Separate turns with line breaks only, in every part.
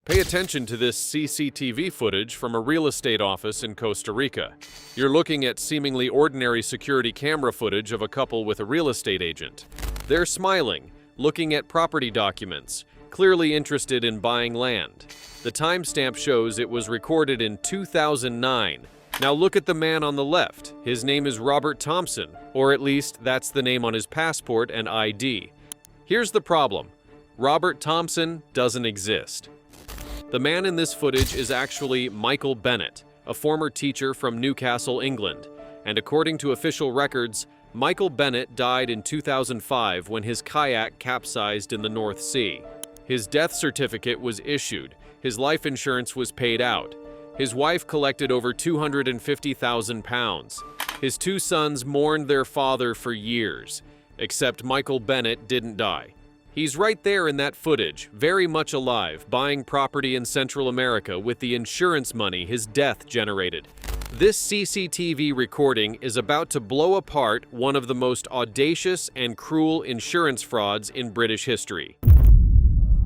Pay attention to this CCTV footage from a real estate office in Costa Rica. You're looking at seemingly ordinary security camera footage of a couple with a real estate agent. They're smiling, looking at property documents, clearly interested in buying land. The timestamp shows it was recorded in 2009. Now look at the man on the left. His name is Robert Thompson, or at least that's the name on his passport and ID. Here's the problem. Robert Thompson doesn't exist. The man in this footage is actually Michael Bennett, a former teacher from Newcastle, England. And according to official records, Michael Bennett died in 2005 when his kayak capsized in the North Sea. His death certificate was issued. His life insurance was paid out. His wife collected over £250,000. His two sons mourned their father for years. Except Michael Bennett didn't die. He's right there in that footage, very much alive, buying property in Central America with the insurance money his death generated. This CCTV recording is about to blow apart one of the most audacious and cruel insurance frauds in British history.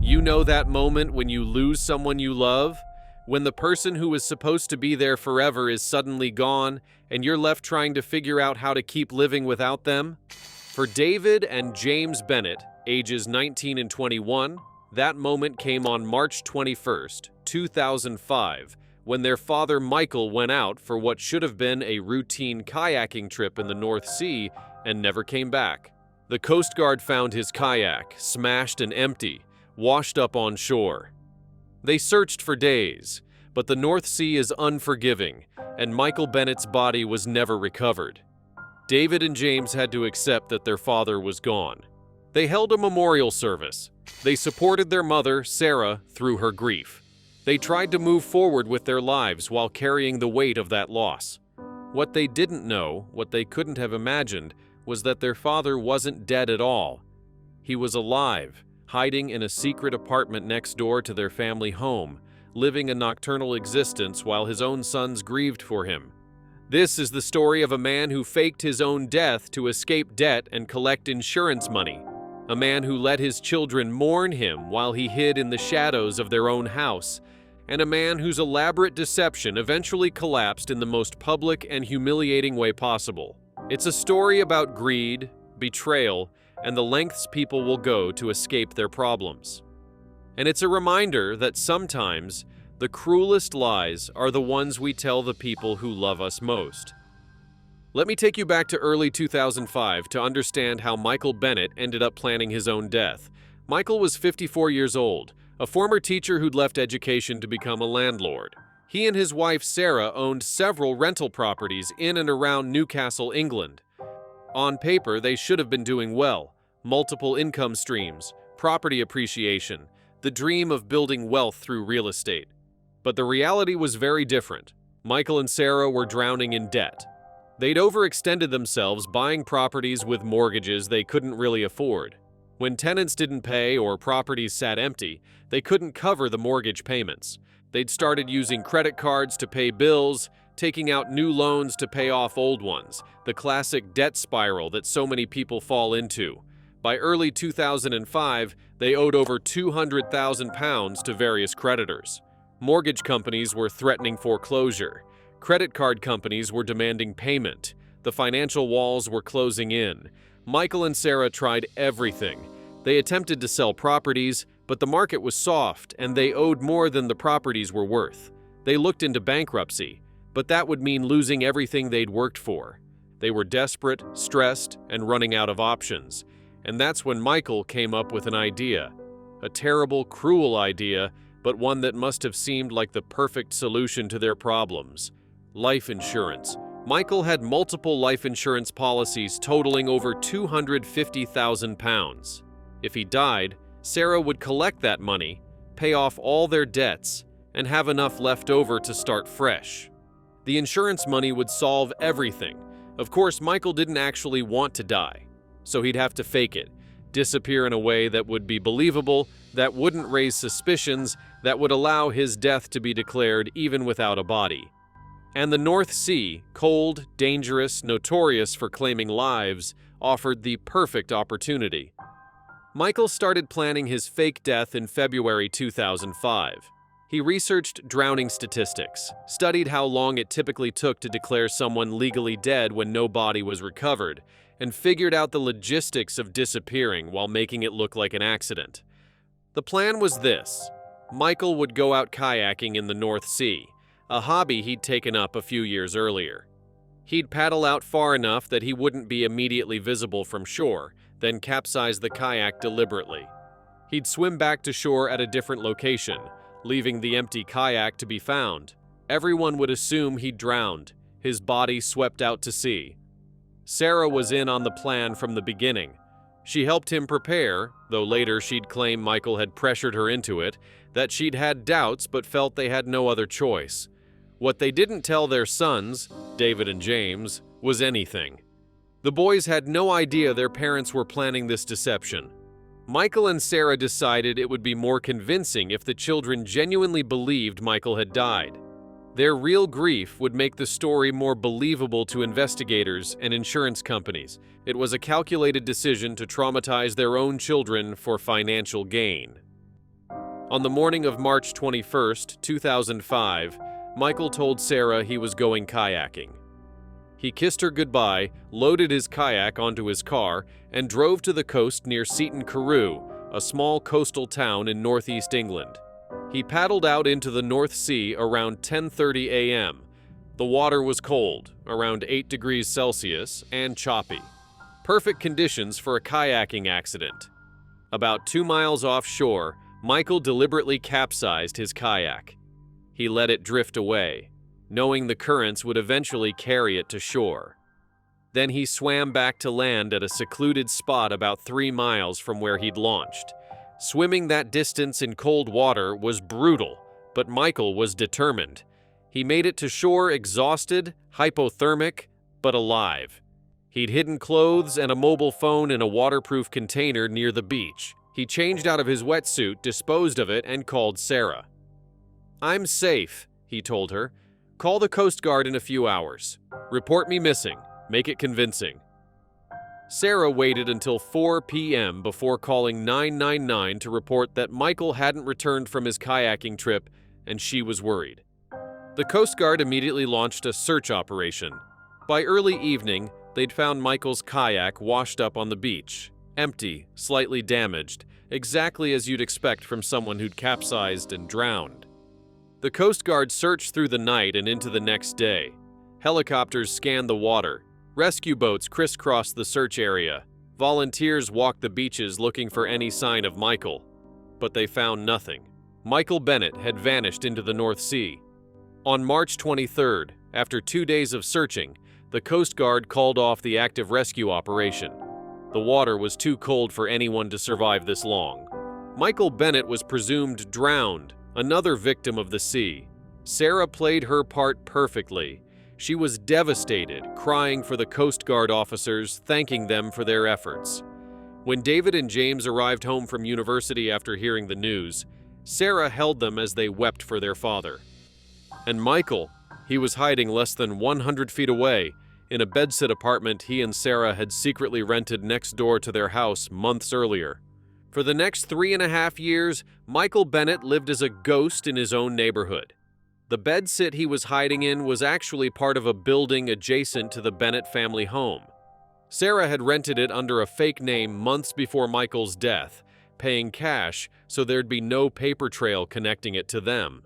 You know that moment when you lose someone you love? When the person who was supposed to be there forever is suddenly gone, and you're left trying to figure out how to keep living without them? For David and James Bennett, ages 19 and 21, that moment came on March 21st, 2005, when their father Michael went out for what should have been a routine kayaking trip in the North Sea and never came back. The Coast Guard found his kayak, smashed and empty, washed up on shore. They searched for days, but the North Sea is unforgiving, and Michael Bennett's body was never recovered. David and James had to accept that their father was gone. They held a memorial service. They supported their mother, Sarah, through her grief. They tried to move forward with their lives while carrying the weight of that loss. What they didn't know, what they couldn't have imagined, was that their father wasn't dead at all. He was alive, hiding in a secret apartment next door to their family home, living a nocturnal existence while his own sons grieved for him. This is the story of a man who faked his own death to escape debt and collect insurance money. A man who let his children mourn him while he hid in the shadows of their own house. And a man whose elaborate deception eventually collapsed in the most public and humiliating way possible. It's a story about greed, betrayal, and the lengths people will go to escape their problems. And it's a reminder that sometimes the cruelest lies are the ones we tell the people who love us most. Let me take you back to early 2005 to understand how Michael Bennett ended up planning his own death. Michael was 54 years old, a former teacher who'd left education to become a landlord. He and his wife Sarah owned several rental properties in and around Newcastle, England. On paper, they should have been doing well. Multiple income streams, property appreciation, the dream of building wealth through real estate. But the reality was very different. Michael and Sarah were drowning in debt. They'd overextended themselves buying properties with mortgages they couldn't really afford. When tenants didn't pay or properties sat empty, they couldn't cover the mortgage payments. They'd started using credit cards to pay bills, taking out new loans to pay off old ones, the classic debt spiral that so many people fall into. By early 2005, they owed over £200,000 to various creditors. Mortgage companies were threatening foreclosure. Credit card companies were demanding payment. The financial walls were closing in. Michael and Sarah tried everything. They attempted to sell properties, but the market was soft and they owed more than the properties were worth. They looked into bankruptcy, but that would mean losing everything they'd worked for. They were desperate, stressed, and running out of options. And that's when Michael came up with an idea. A terrible, cruel idea, but one that must have seemed like the perfect solution to their problems. Life insurance. Michael had multiple life insurance policies totaling over £250,000. If he died, Sarah would collect that money, pay off all their debts, and have enough left over to start fresh. The insurance money would solve everything. Of course, Michael didn't actually want to die, so he'd have to fake it, disappear in a way that would be believable, that wouldn't raise suspicions, that would allow his death to be declared even without a body. And the North Sea, cold, dangerous, notorious for claiming lives, offered the perfect opportunity. Michael started planning his fake death in February 2005. He researched drowning statistics, studied how long it typically took to declare someone legally dead when no body was recovered, and figured out the logistics of disappearing while making it look like an accident. The plan was this: Michael would go out kayaking in the North Sea, a hobby he'd taken up a few years earlier. He'd paddle out far enough that he wouldn't be immediately visible from shore, then capsize the kayak deliberately. He'd swim back to shore at a different location, leaving the empty kayak to be found. Everyone would assume he'd drowned, his body swept out to sea. Sarah was in on the plan from the beginning. She helped him prepare, though later she'd claim Michael had pressured her into it, that she'd had doubts but felt they had no other choice. What they didn't tell their sons, David and James, was anything. The boys had no idea their parents were planning this deception. Michael and Sarah decided it would be more convincing if the children genuinely believed Michael had died. Their real grief would make the story more believable to investigators and insurance companies. It was a calculated decision to traumatize their own children for financial gain. On the morning of March 21, 2005, Michael told Sarah he was going kayaking. He kissed her goodbye, loaded his kayak onto his car, and drove to the coast near Seaton Carew, a small coastal town in northeast England. He paddled out into the North Sea around 10:30 a.m. The water was cold, around 8 degrees Celsius, and choppy. Perfect conditions for a kayaking accident. About 2 miles offshore, Michael deliberately capsized his kayak. He let it drift away, knowing the currents would eventually carry it to shore. Then he swam back to land at a secluded spot about 3 miles from where he'd launched. Swimming that distance in cold water was brutal, but Michael was determined. He made it to shore exhausted, hypothermic, but alive. He'd hidden clothes and a mobile phone in a waterproof container near the beach. He changed out of his wetsuit, disposed of it, and called Sarah. "I'm safe," he told her. "Call the Coast Guard in a few hours. Report me missing. Make it convincing." Sarah waited until 4 p.m. before calling 999 to report that Michael hadn't returned from his kayaking trip, and she was worried. The Coast Guard immediately launched a search operation. By early evening, they'd found Michael's kayak washed up on the beach, empty, slightly damaged, exactly as you'd expect from someone who'd capsized and drowned. The Coast Guard searched through the night and into the next day. Helicopters scanned the water. Rescue boats crisscrossed the search area. Volunteers walked the beaches looking for any sign of Michael. But they found nothing. Michael Bennett had vanished into the North Sea. On March 23rd, after 2 days of searching, the Coast Guard called off the active rescue operation. The water was too cold for anyone to survive this long. Michael Bennett was presumed drowned, another victim of the sea. Sarah played her part perfectly. She was devastated, crying for the Coast Guard officers, thanking them for their efforts. When David and James arrived home from university after hearing the news, Sarah held them as they wept for their father. And Michael, he was hiding less than 100 feet away, in a bedsit apartment he and Sarah had secretly rented next door to their house months earlier. For the next 3.5 years, Michael Bennett lived as a ghost in his own neighborhood. The bedsit he was hiding in was actually part of a building adjacent to the Bennett family home. Sarah had rented it under a fake name months before Michael's death, paying cash so there'd be no paper trail connecting it to them.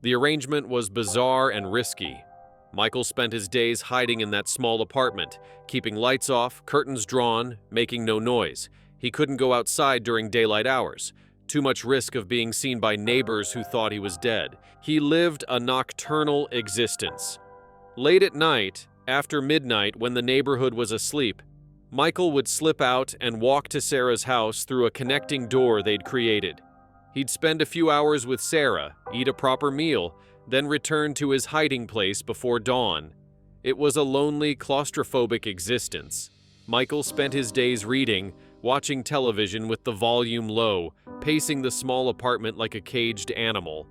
The arrangement was bizarre and risky. Michael spent his days hiding in that small apartment, keeping lights off, curtains drawn, making no noise. He couldn't go outside during daylight hours. Too much risk of being seen by neighbors who thought he was dead. He lived a nocturnal existence. Late at night, after midnight when the neighborhood was asleep, Michael would slip out and walk to Sarah's house through a connecting door they'd created. He'd spend a few hours with Sarah, eat a proper meal, then return to his hiding place before dawn. It was a lonely, claustrophobic existence. Michael spent his days reading, watching television with the volume low, pacing the small apartment like a caged animal.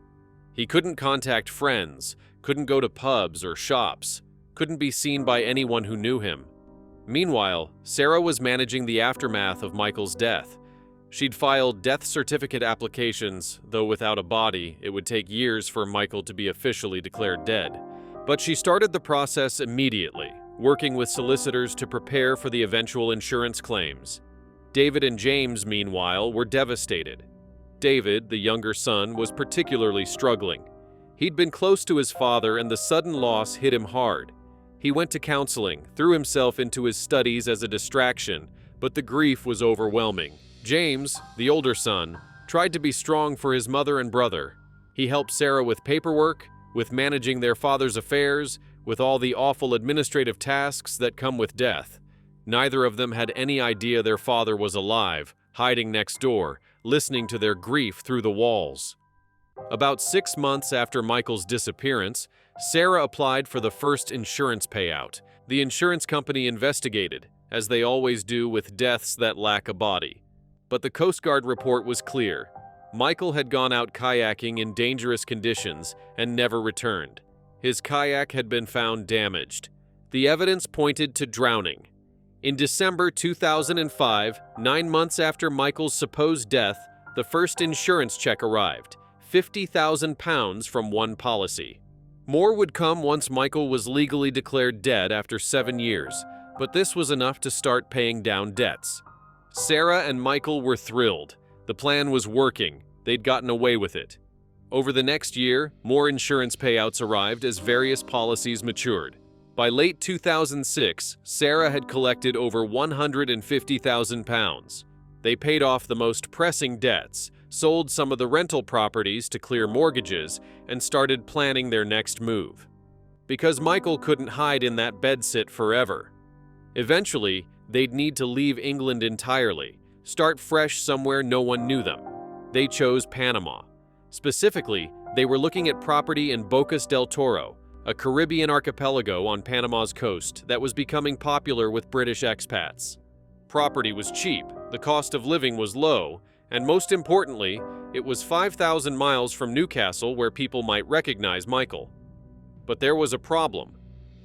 He couldn't contact friends, couldn't go to pubs or shops, couldn't be seen by anyone who knew him. Meanwhile, Sarah was managing the aftermath of Michael's death. She'd filed death certificate applications, though without a body, it would take years for Michael to be officially declared dead. But she started the process immediately, working with solicitors to prepare for the eventual insurance claims. David and James, meanwhile, were devastated. David, the younger son, was particularly struggling. He'd been close to his father, and the sudden loss hit him hard. He went to counseling, threw himself into his studies as a distraction, but the grief was overwhelming. James, the older son, tried to be strong for his mother and brother. He helped Sarah with paperwork, with managing their father's affairs, with all the awful administrative tasks that come with death. Neither of them had any idea their father was alive, hiding next door, listening to their grief through the walls. About 6 months after Michael's disappearance, Sarah applied for the first insurance payout. The insurance company investigated, as they always do with deaths that lack a body. But the Coast Guard report was clear. Michael had gone out kayaking in dangerous conditions and never returned. His kayak had been found damaged. The evidence pointed to drowning. In December 2005, 9 months after Michael's supposed death, the first insurance check arrived, £50,000 from one policy. More would come once Michael was legally declared dead after 7 years, but this was enough to start paying down debts. Sarah and Michael were thrilled. The plan was working. They'd gotten away with it. Over the next year, more insurance payouts arrived as various policies matured. By late 2006, Sarah had collected over £150,000. They paid off the most pressing debts, sold some of the rental properties to clear mortgages, and started planning their next move. Because Michael couldn't hide in that bedsit forever. Eventually, they'd need to leave England entirely, start fresh somewhere no one knew them. They chose Panama. Specifically, they were looking at property in Bocas del Toro, a Caribbean archipelago on Panama's coast that was becoming popular with British expats. Property was cheap, the cost of living was low, and most importantly, it was 5,000 miles from Newcastle where people might recognize Michael. But there was a problem.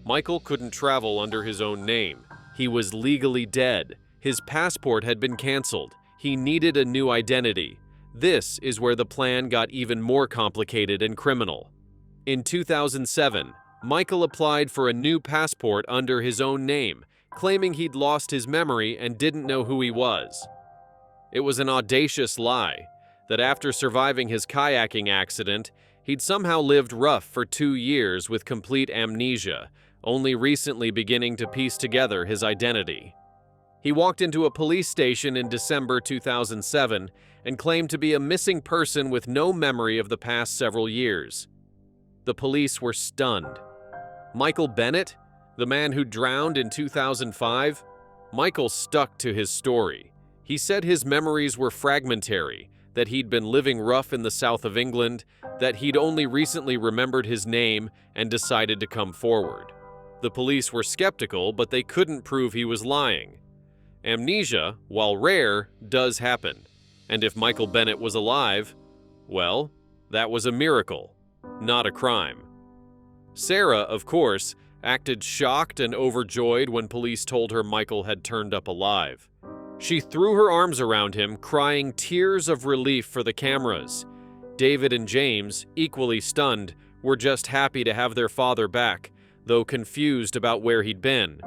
Michael couldn't travel under his own name. He was legally dead. His passport had been canceled. He needed a new identity. This is where the plan got even more complicated and criminal. In 2007, Michael applied for a new passport under his own name, claiming he'd lost his memory and didn't know who he was. It was an audacious lie, that after surviving his kayaking accident, he'd somehow lived rough for 2 years with complete amnesia, only recently beginning to piece together his identity. He walked into a police station in December 2007 and claimed to be a missing person with no memory of the past several years. The police were stunned. Michael Bennett, the man who drowned in 2005? Michael stuck to his story. He said his memories were fragmentary, that he'd been living rough in the south of England, that he'd only recently remembered his name and decided to come forward. The police were skeptical, but they couldn't prove he was lying. Amnesia, while rare, does happen. And if Michael Bennett was alive, well, that was a miracle, not a crime. Sarah, of course, acted shocked and overjoyed when police told her Michael had turned up alive. She threw her arms around him, crying tears of relief for the cameras. David and James, equally stunned, were just happy to have their father back, though confused about where he'd been.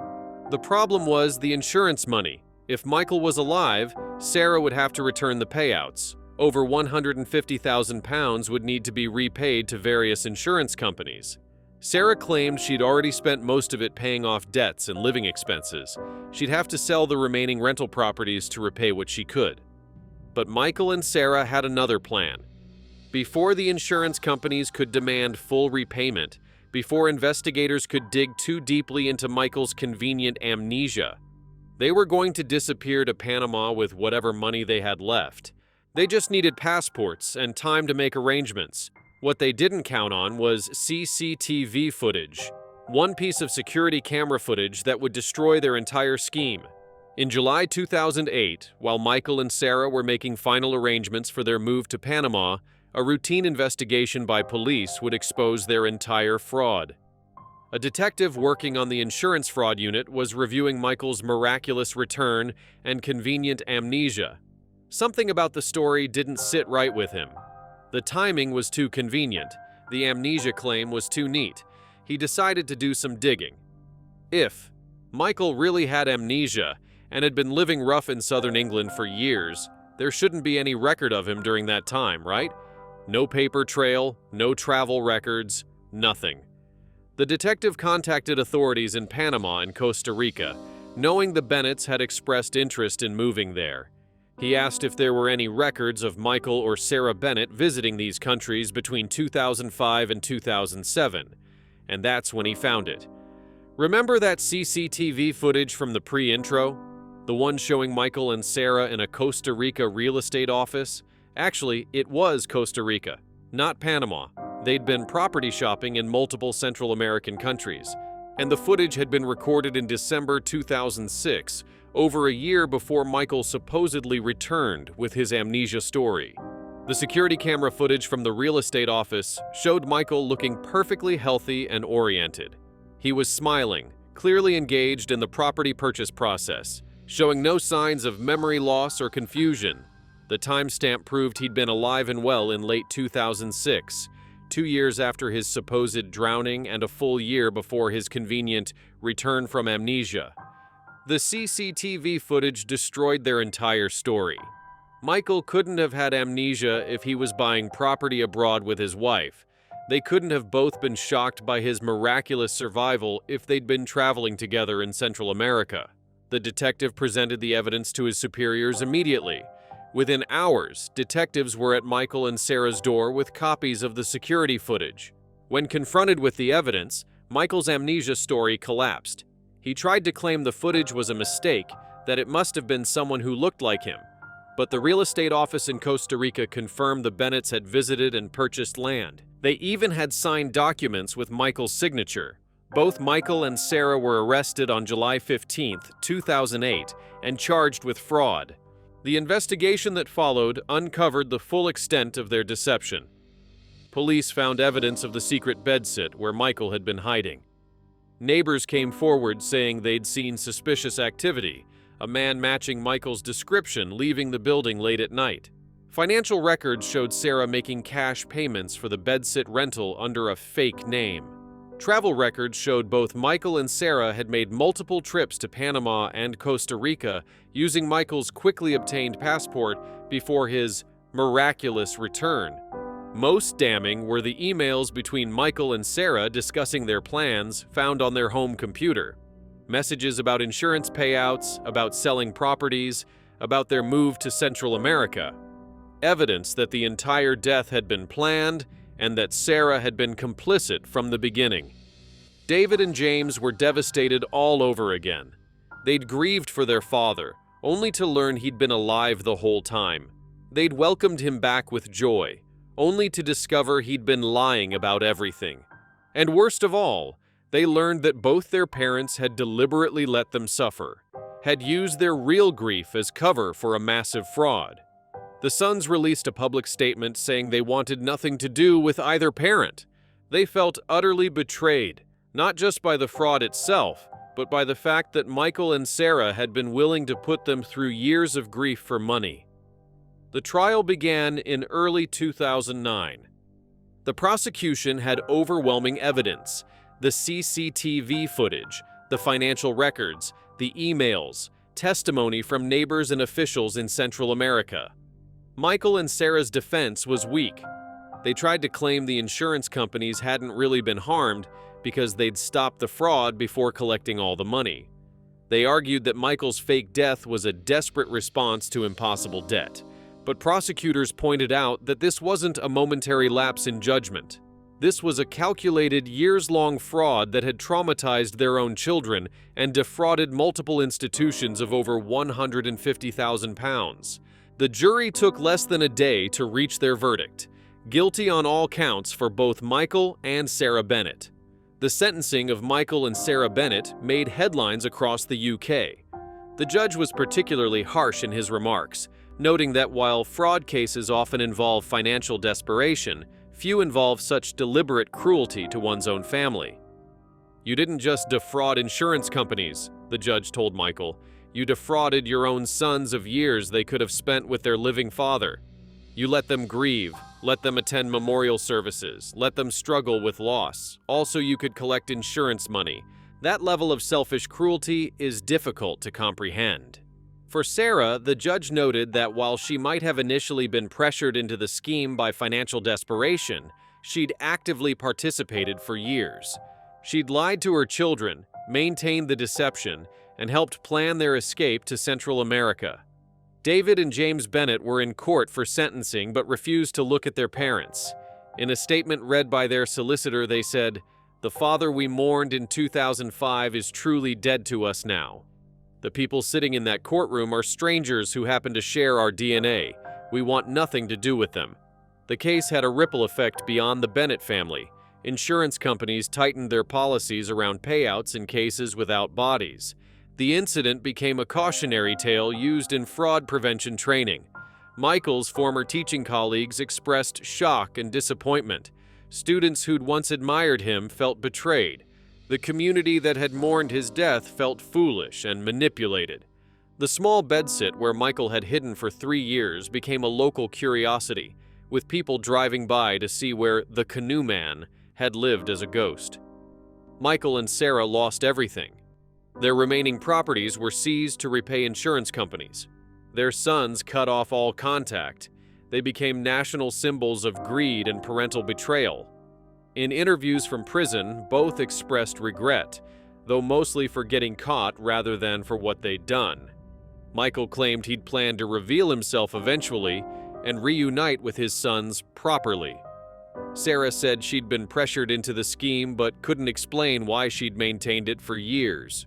The problem was the insurance money. If Michael was alive, Sarah would have to return the payouts. Over £150,000 would need to be repaid to various insurance companies. Sarah claimed she'd already spent most of it paying off debts and living expenses. She'd have to sell the remaining rental properties to repay what she could. But Michael and Sarah had another plan. Before the insurance companies could demand full repayment, before investigators could dig too deeply into Michael's convenient amnesia, they were going to disappear to Panama with whatever money they had left. They just needed passports and time to make arrangements. What they didn't count on was CCTV footage, one piece of security camera footage that would destroy their entire scheme. In July 2008, while Michael and Sarah were making final arrangements for their move to Panama, a routine investigation by police would expose their entire fraud. A detective working on the insurance fraud unit was reviewing Michael's miraculous return and convenient amnesia. Something about the story didn't sit right with him. The timing was too convenient. The amnesia claim was too neat. He decided to do some digging. If Michael really had amnesia and had been living rough in southern England for years, there shouldn't be any record of him during that time, right? No paper trail, no travel records, nothing. The detective contacted authorities in Panama and Costa Rica, knowing the Bennetts had expressed interest in moving there. He asked if there were any records of Michael or Sarah Bennett visiting these countries between 2005 and 2007, and that's when he found it. Remember that CCTV footage from the pre-intro? The one showing Michael and Sarah in a Costa Rica real estate office? Actually, it was Costa Rica, not Panama. They'd been property shopping in multiple Central American countries, and the footage had been recorded in December 2006, over a year before Michael supposedly returned with his amnesia story. The security camera footage from the real estate office showed Michael looking perfectly healthy and oriented. He was smiling, clearly engaged in the property purchase process, showing no signs of memory loss or confusion. The timestamp proved he'd been alive and well in late 2006, 2 years after his supposed drowning and a full year before his convenient return from amnesia. The CCTV footage destroyed their entire story. Michael couldn't have had amnesia if he was buying property abroad with his wife. They couldn't have both been shocked by his miraculous survival if they'd been traveling together in Central America. The detective presented the evidence to his superiors immediately. Within hours, detectives were at Michael and Sarah's door with copies of the security footage. When confronted with the evidence, Michael's amnesia story collapsed. He tried to claim the footage was a mistake, that it must have been someone who looked like him. But the real estate office in Costa Rica confirmed the Bennetts had visited and purchased land. They even had signed documents with Michael's signature. Both Michael and Sarah were arrested on July 15, 2008, and charged with fraud. The investigation that followed uncovered the full extent of their deception. Police found evidence of the secret bedsit where Michael had been hiding. Neighbors came forward saying they'd seen suspicious activity, a man matching Michael's description leaving the building late at night. Financial records showed Sarah making cash payments for the bedsit rental under a fake name. Travel records showed both Michael and Sarah had made multiple trips to Panama and Costa Rica using Michael's quickly obtained passport before his miraculous return. Most damning were the emails between Michael and Sarah discussing their plans found on their home computer. Messages about insurance payouts, about selling properties, about their move to Central America. Evidence that the entire death had been planned and that Sarah had been complicit from the beginning. David and James were devastated all over again. They'd grieved for their father, only to learn he'd been alive the whole time. They'd welcomed him back with joy, only to discover he'd been lying about everything. And worst of all, they learned that both their parents had deliberately let them suffer, had used their real grief as cover for a massive fraud. The sons released a public statement saying they wanted nothing to do with either parent. They felt utterly betrayed, not just by the fraud itself, but by the fact that Michael and Sarah had been willing to put them through years of grief for money. The trial began in early 2009. The prosecution had overwhelming evidence: the CCTV footage, the financial records, the emails, testimony from neighbors and officials in Central America. Michael and Sarah's defense was weak. They tried to claim the insurance companies hadn't really been harmed because they'd stopped the fraud before collecting all the money. They argued that Michael's fake death was a desperate response to impossible debt. But prosecutors pointed out that this wasn't a momentary lapse in judgment. This was a calculated, years-long fraud that had traumatized their own children and defrauded multiple institutions of over £150,000. The jury took less than a day to reach their verdict: guilty on all counts for both Michael and Sarah Bennett. The sentencing of Michael and Sarah Bennett made headlines across the UK. The judge was particularly harsh in his remarks, noting that while fraud cases often involve financial desperation, few involve such deliberate cruelty to one's own family. "You didn't just defraud insurance companies," the judge told Michael. You defrauded your own sons of years they could have spent with their living father. You let them grieve, let them attend memorial services, let them struggle with loss. Also, you could collect insurance money. That level of selfish cruelty is difficult to comprehend. For Sarah, the judge noted that while she might have initially been pressured into the scheme by financial desperation, she'd actively participated for years. She'd lied to her children, maintained the deception, and helped plan their escape to Central America. David and James Bennett were in court for sentencing but refused to look at their parents. In a statement read by their solicitor, they said, "The father we mourned in 2005 is truly dead to us now. The people sitting in that courtroom are strangers who happen to share our DNA. We want nothing to do with them." The case had a ripple effect beyond the Bennett family. Insurance companies tightened their policies around payouts in cases without bodies. The incident became a cautionary tale used in fraud prevention training. Michael's former teaching colleagues expressed shock and disappointment. Students who'd once admired him felt betrayed. The community that had mourned his death felt foolish and manipulated. The small bedsit where Michael had hidden for 3 years became a local curiosity, with people driving by to see where the canoe man had lived as a ghost. Michael and Sarah lost everything. Their remaining properties were seized to repay insurance companies. Their sons cut off all contact. They became national symbols of greed and parental betrayal. In interviews from prison, both expressed regret, though mostly for getting caught rather than for what they'd done. Michael claimed he'd planned to reveal himself eventually and reunite with his sons properly. Sarah said she'd been pressured into the scheme but couldn't explain why she'd maintained it for years.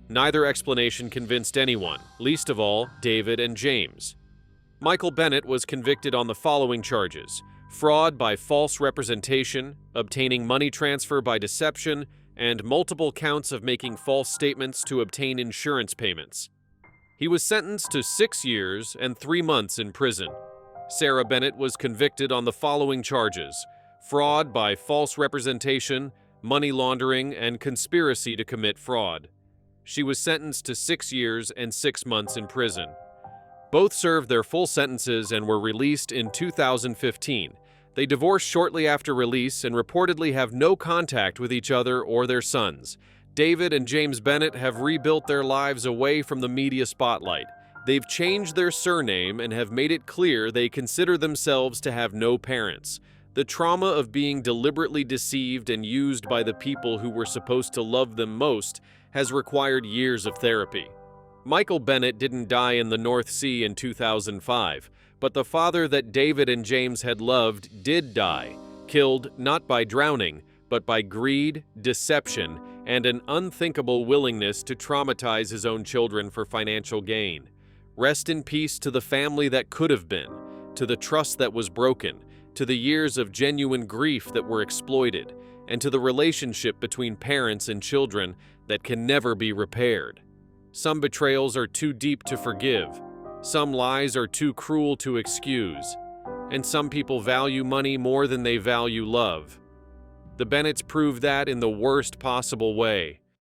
Neither explanation convinced anyone, least of all David and James. Michael Bennett was convicted on the following charges: fraud by false representation, obtaining money transfer by deception, and multiple counts of making false statements to obtain insurance payments. He was sentenced to 6 years and 3 months in prison. Sarah Bennett was convicted on the following charges: fraud by false representation, money laundering, and conspiracy to commit fraud. She was sentenced to 6 years and 6 months in prison. Both served their full sentences and were released in 2015. They divorced shortly after release and reportedly have no contact with each other or their sons. David and James Bennett have rebuilt their lives away from the media spotlight. They've changed their surname and have made it clear they consider themselves to have no parents. The trauma of being deliberately deceived and used by the people who were supposed to love them most has required years of therapy. Michael Bennett didn't die in the North Sea in 2005, but the father that David and James had loved did die, killed not by drowning, but by greed, deception, and an unthinkable willingness to traumatize his own children for financial gain. Rest in peace to the family that could have been, to the trust that was broken, to the years of genuine grief that were exploited, and to the relationship between parents and children that can never be repaired. Some betrayals are too deep to forgive, some lies are too cruel to excuse, and some people value money more than they value love. The Bennetts proved that in the worst possible way.